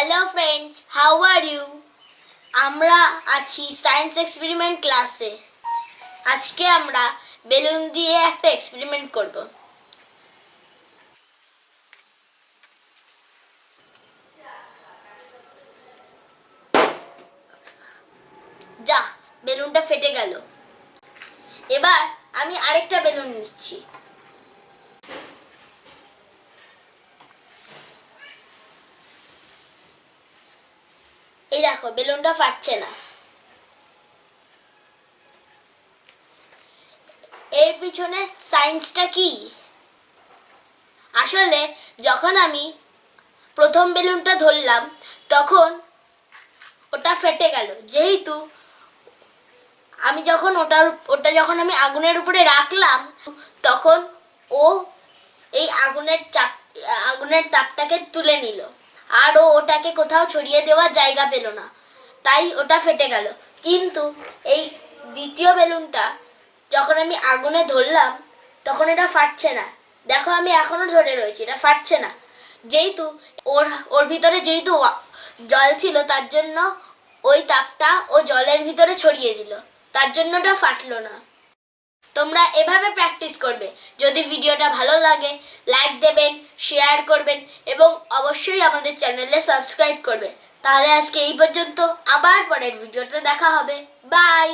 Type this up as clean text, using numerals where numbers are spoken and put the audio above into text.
Hello friends, how are you? আমরা আছি science experiment ক্লাসে। আজকে আমরা বেলুন দিয়ে একটা এক্সপেরিমেন্ট করব। যা, বেলুনটা ফেটে গেল। এবার আমি আরেকটা বেলুন নিচ্ছি। এই দেখো, বেলুনটা ফাটছে না। এর পিছনে সায়েন্সটা কি? আসলে যখন আমি প্রথম বেলুনটা ধরলাম তখন ওটা ফেটে গেল। যেহেতু আমি যখন ওটা আমি আগুনের উপরে রাখলাম তখন ও এই আগুনের তাপটাকে তুলে নিল, আর ওটাকে কোথাও ছড়িয়ে দেওয়ার জায়গা পেল না, তাই ওটা ফেটে গেল। কিন্তু এই দ্বিতীয় বেলুনটা যখন আমি আগুনে ধরলাম তখন এটা ফাটছে না। দেখো, আমি এখনো ধরে রয়েছি, এটা ফাটছে না। যেহেতু ওর ভিতরে যেহেতু জল ছিল, তার জন্য ওই তাপটা ও জলের ভিতরে ছড়িয়ে দিল, তার জন্য ওটা ফাটলো না। তোমরা এভাবে প্র্যাকটিস করবে। যদি ভিডিওটা ভালো লাগে লাইক দেবেন, শেয়ার করবেন এবং অবশ্যই আমাদের চ্যানেলে সাবস্ক্রাইব করবে। তাহলে আজকে এই পর্যন্ত, আবার পরের ভিডিওতে দেখা হবে। বাই।